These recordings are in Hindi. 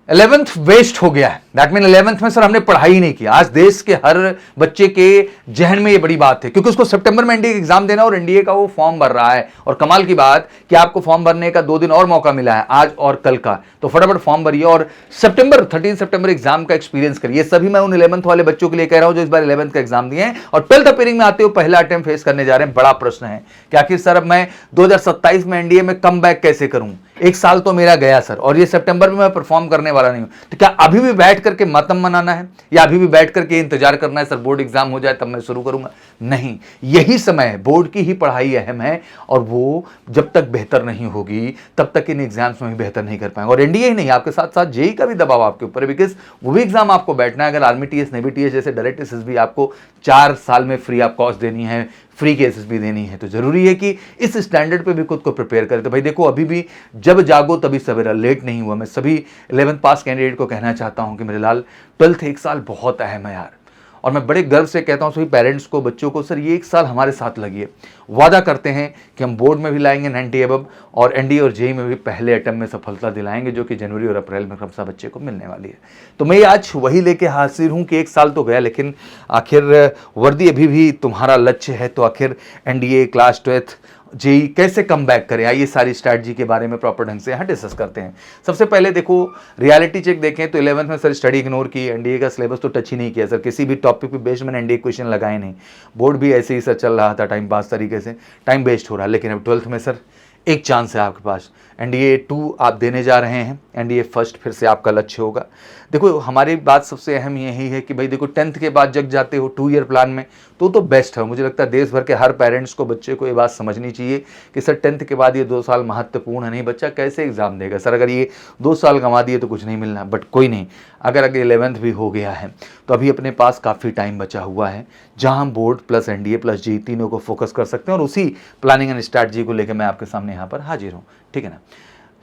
11th वेस्ट हो गया है। दैट मीन 11th में सर हमने पढ़ाई नहीं की। आज देश के हर बच्चे के जहन में ये बड़ी बात है, क्योंकि उसको सितंबर में एनडीए एग्जाम देना और एनडीए का वो फॉर्म भर रहा है। और कमाल की बात कि आपको फॉर्म भरने का 2 दिन और मौका मिला है, आज और कल का। तो फटाफट फॉर्म भरिए और 13 सितंबर एग्जाम का एक्सपीरियंस करिए। सभी मैं उन 11th वाले बच्चों के लिए कह रहा हूं जो इस बार 11th का एग्जाम दिए हैं और 12th अपेयरिंग में आते हुए पहला अटेम्प्ट फेस करने जा रहे हैं। बड़ा प्रश्न है कि आखिर सर अब मैं 2027 में एनडीए में कम बैक कैसे करूं। एक साल तो मेरा गया सर, और ये सितंबर में मैं परफॉर्म करने वाला नहीं हूं। तो क्या अभी भी बैठ करके मातम मनाना है, या अभी भी बैठ करके इंतजार करना है सर बोर्ड एग्जाम हो जाए तब मैं शुरू करूंगा? नहीं, यही समय है, बोर्ड की ही पढ़ाई अहम है, और वो जब तक बेहतर नहीं होगी तब तक इन एग्जाम्स में भी बेहतर नहीं कर पाएंगे। और एनडीए ही नहीं, आपके साथ साथ जेई का भी दबाव आपके ऊपर है, बिकॉज वो भी एग्जाम आपको बैठना है। अगर आर्मी टीएस, नेवी टीएस जैसे डायरेक्ट एसएसबी आपको 4 साल में फ्री ऑफ कॉस्ट देनी है, फ्री की एसएसबी देनी है, तो जरूरी है कि इस स्टैंडर्ड पे भी खुद को प्रिपेयर करें। तो भाई देखो, अभी भी जब जागो तभी सवेरा, लेट नहीं हुआ। मैं सभी 11th पास कैंडिडेट को कहना चाहता हूं कि मेरे लाल 12th एक साल बहुत अहम है यार। और मैं बड़े गर्व से कहता हूं सभी पेरेंट्स को, बच्चों को, सर ये एक साल हमारे साथ लगिए। वादा करते हैं कि हम बोर्ड में भी लाएंगे 90 अबव, और एनडीए और जेई में भी पहले अटेम्प्ट में सफलता दिलाएंगे, जो कि जनवरी और अप्रैल में क्रमशः बच्चे को मिलने वाली है। तो मैं आज वही लेके हाजिर हूं कि एक साल तो गया, लेकिन आखिर वर्दी अभी भी तुम्हारा लक्ष्य है। तो आखिर एनडीए, क्लास 12th, जेई कैसे कम बैक करें, आइए सारी स्ट्रैटेजी के बारे में प्रॉपर ढंग से यहाँ डिस्कस करते हैं। सबसे पहले देखो, रियलिटी चेक देखें तो 11th में सर स्टडी इग्नोर की, एनडीए का सिलेबस तो टच ही नहीं किया सर, किसी भी टॉपिक पे बेस्ड मैंने एनडीए क्वेश्चन लगाए नहीं। बोर्ड भी ऐसे ही सर चल रहा था, टाइम पास तरीके से, टाइम वेस्ट हो रहा है। लेकिन अब 12th में सर एक चांस है आपके पास, एनडीए 2 आप देने जा रहे हैं, एनडीए फर्स्ट फिर से आपका लक्ष्य होगा। देखो हमारी बात सबसे अहम यही है कि भाई देखो 10th के बाद जग जाते हो 2 ईयर प्लान में तो बेस्ट है। मुझे लगता है देश भर के हर पेरेंट्स को, बच्चे को ये बात समझनी चाहिए कि सर 10th के बाद ये 2 साल महत्वपूर्ण है। नहीं, बच्चा कैसे एग्जाम देगा सर, अगर ये 2 साल गंवा दिए तो कुछ नहीं मिलना। बट कोई नहीं, अगर 11th भी हो गया है तो अभी अपने पास काफ़ी टाइम बचा हुआ है, जहां हम board plus NDA plus JEE तीनों को फोकस कर सकते हैं। और उसी प्लानिंग एंड स्ट्रैटेजी को लेकर मैं आपके सामने यहाँ पर हाजिर हूँ, ठीक है ना।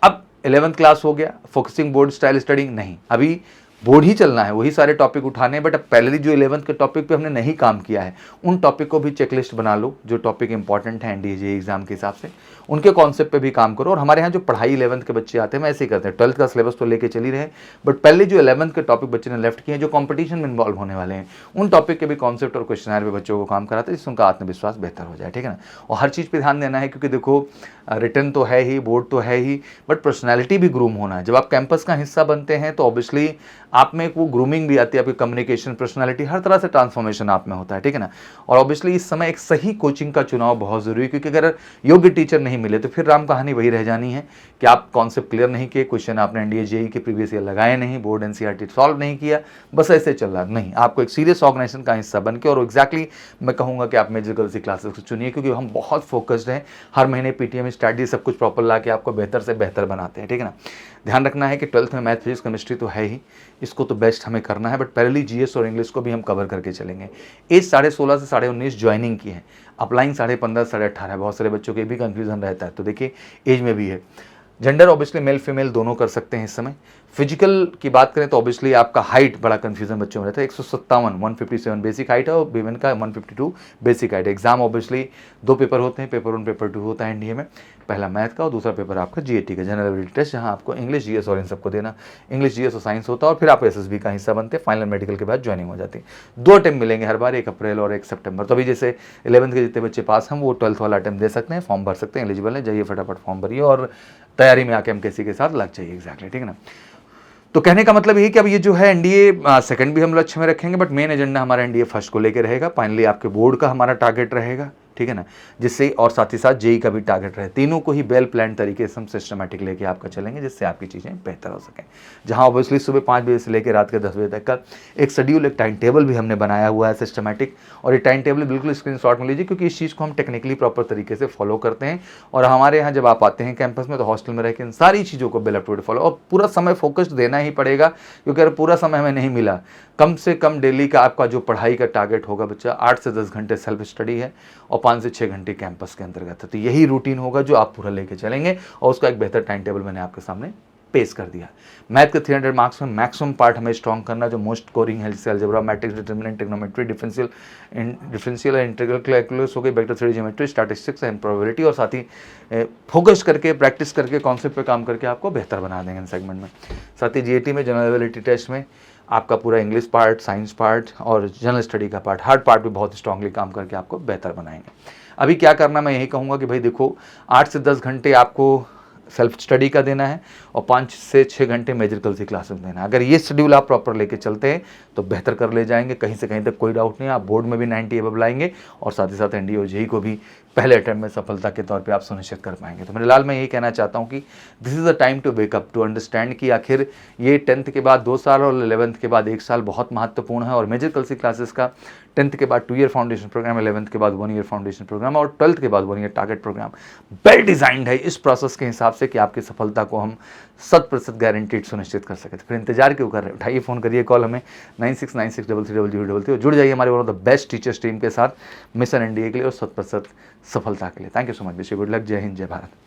अब 11th क्लास हो गया, फोकसिंग बोर्ड स्टाइल स्टडिंग नहीं, अभी बोर्ड ही चलना है, वही सारे टॉपिक उठाने हैं। बट अब पहले जो 11th के टॉपिक पे हमने नहीं काम किया है, उन टॉपिक को भी चेकलिस्ट बना लो, जो टॉपिक इंपॉर्टेंट है एनडीए जेईई एग्जाम के हिसाब से, उनके कॉन्सेप्ट पे भी काम करो। और हमारे यहाँ जो पढ़ाई 11th के बच्चे आते हैं, मैं ऐसे ही करते हैं, 12th का सिलेबस तो लेके चल ही रहे, बट पहले जो 11th के टॉपिक बच्चे ने लेफ्ट किए हैं, जो कॉम्पिटिशन में इन्वॉल्व होने वाले हैं, उन टॉपिक के भी कॉन्सेप्ट और क्वेश्चनर पे बच्चों को काम कराते हैं, जिससे उनका आत्मविश्वास बेहतर हो जाए, ठीक है ना। और हर चीज़ पर ध्यान देना है, क्योंकि देखो रिटर्न तो है ही, बोर्ड तो है ही, बट पर्सनैलिटी भी ग्रूम होना है। जब आप कैंपस का हिस्सा बनते हैं तो ऑब्वियसली आप में एक वो ग्रूमिंग भी आती है, आपकी कम्युनिकेशन, पर्सनालिटी, हर तरह से ट्रांसफॉर्मेशन आप में होता है, ठीक है ना। और ऑब्वियसली इस समय एक सही कोचिंग का चुनाव बहुत जरूरी है, क्योंकि अगर योग्य टीचर नहीं मिले तो फिर राम कहानी वही रह जानी है कि आप कॉन्सेप्ट क्लियर नहीं किए, क्वेश्चन आपने एनडीए जेईई के प्रीवियस ईयर लगाए नहीं, बोर्ड एनसीईआरटी सॉल्व नहीं किया, बस ऐसे चल रहा नहीं। आपको एक सीरियस ऑर्गेनाइजेशन का हिस्सा बन के, और एग्जैक्टली मैं कहूँगा कि आप मेजर गर्ल्स की क्लासेस को चुनिए, क्योंकि हम बहुत फोकस्ड हैं, हर महीने पीटीएम स्ट्रैटेजी सब कुछ प्रॉपर ला के आपको बेहतर से बेहतर बनाते हैं, ठीक है ना। ध्यान रखना है कि 12th में मैथ, फिजिक्स, केमिस्ट्री तो है ही, इसको तो बेस्ट हमें करना है, बट पहले जीएस और इंग्लिश को भी हम कवर करके चलेंगे। एज 16.5 से 19.5 ज्वाइनिंग की है, अप्लाइंग 15.5 से 18.5 बहुत सारे बच्चों के भी कंफ्यूजन रहता है, तो देखिए एज में भी है। जेंडर ऑब्वियसली मेल फीमेल दोनों कर सकते हैं इस समय। फिजिकल की बात करें तो ऑब्वियसली आपका हाइट बड़ा कंफ्यूजन बच्चों में रहता है, 157 बेसिक हाइट है, और वीमेन का 152 बेसिक हाइट है। एग्जाम ऑब्वियसली 2 पेपर होते हैं, पेपर 1 पेपर 2 होता है एनडीए में, पहला मैथ का और दूसरा पेपर आपका जीएटी का, जनरल एबिलिटी टेस्ट, जहां आपको इंग्लिश, जीएस और इन सबको देना, इंग्लिश, जीएस और साइंस होता है, और फिर आप एसएसबी का हिस्सा बनते हैं, फाइनल मेडिकल के बाद ज्वाइनिंग हो जाती है। 2 अटेम्प्ट मिलेंगे हर बार, 1 अप्रैल और 1 सितंबर। तो अभी जैसे 11th के जितने बच्चे पास हैं वो 12th वाला अटेम्प्ट दे सकते हैं, फॉर्म भर सकते हैं, एलिजिबल है, जाइए फटाफट फॉर्म भरिए और तैयारी में आके हम किसी के साथ लग जाइए, एग्जैक्टली, ठीक है ना। तो कहने का मतलब यही कि अब ये जो है एनडीए सेकंड भी हम लक्ष्य में रखेंगे, बट मेन एजेंडा हमारा एनडीए फर्स्ट को लेकर रहेगा। फाइनली आपके बोर्ड का हमारा टारगेट रहेगा, ठीक है ना, जिससे और साथ ही साथ जेई का भी टारगेट रहे। तीनों को ही वेल प्लान तरीके से हम सिस्टमैटिक लेके आपका चलेंगे, जिससे आपकी चीज़ें बेहतर हो सकें। जहां ऑब्वियसली सुबह 5 बजे से लेकर रात के 10 बजे तक का एक शेड्यूल, एक टाइम टेबल भी हमने बनाया हुआ है सिस्टमैटिक, और ये टाइम टेबल बिल्कुल स्क्रीनशॉट में लीजिए, क्योंकि इस चीज़ को हम टेक्निकली प्रॉपर तरीके से फॉलो करते हैं। और हमारे यहाँ जब आप आते हैं कैंपस में तो हॉस्टल में रह के इन सारी चीज़ों को बेल अप टू फॉलो, और पूरा समय फोकस्ड देना ही पड़ेगा, क्योंकि अगर पूरा समय हमें नहीं मिला, कम से कम डेली का आपका जो पढ़ाई का टारगेट होगा बच्चा, 8 से 10 घंटे सेल्फ स्टडी है और 5 से 6 घंटे कैंपस के अंतर्गत है। तो यही रूटीन होगा जो आप पूरा लेके चलेंगे, और उसका एक बेहतर टाइम टेबल मैंने आपके सामने पेश कर दिया। मैथ के 300 मार्क्स में मैक्सिमम पार्ट हमें स्ट्रॉन्ग करना, जो मोस्ट कोरिंग है, जैसे algebra, matrix, determinant, trigonometry, differential and integral calculus हो गई, vector theory, geometry, statistics and probability, और साथ ही फोकस करके प्रैक्टिस करके कॉन्सेप्ट पे काम करके आपको बेहतर बना देंगे इन सेगमेंट में। साथ ही जीएटी में जनरल एबिलिटी टेस्ट में आपका पूरा इंग्लिश पार्ट, साइंस पार्ट और जनरल स्टडी का पार्ट, हार्ड पार्ट भी बहुत स्ट्रांगली काम करके आपको बेहतर बनाएंगे। अभी क्या करना, मैं यही कहूँगा कि भाई देखो 8 से 10 घंटे आपको सेल्फ स्टडी का देना है और 5 से 6 घंटे मेजिकल की क्लासेस देना है। अगर ये शेड्यूल आप प्रॉपर लेके चलते हैं तो बेहतर कर ले जाएंगे, कहीं से कहीं तक कोई डाउट नहीं है। आप बोर्ड में भी 90 अबव लाएंगे और साथ ही साथ एनडीए और जेईई को भी पहले अटेम्प्ट में सफलता के तौर पे आप सुनिश्चित कर पाएंगे। तो मेरे लाल मैं यही कहना चाहता हूँ कि this is the time to wake up, to understand कि आखिर ये 10th के बाद 2 साल और 11th के बाद 1 साल बहुत महत्वपूर्ण है। और मेजर कल्सी क्लासेस का 10th के बाद 2 ईयर फाउंडेशन प्रोग्राम, 11th के बाद 1 ईयर फाउंडेशन प्रोग्राम और 12th के बाद 1 year target program well designed है इस प्रोसेस के हिसाब से कि आपकी सफलता को हम 100% गारंटीड सुनिश्चित कर सके। तो फिर इंतजार क्यों कर रहे हैं, उठाइए फ़ोन करिए कॉल हमें 9696330033 जुड़ जाइए हमारे one of the best teachers team के साथ मिशन एनडीए के लिए और 100% सफलता के लिए। Thank you so much, wish you good luck, जय हिंद, जय भारत।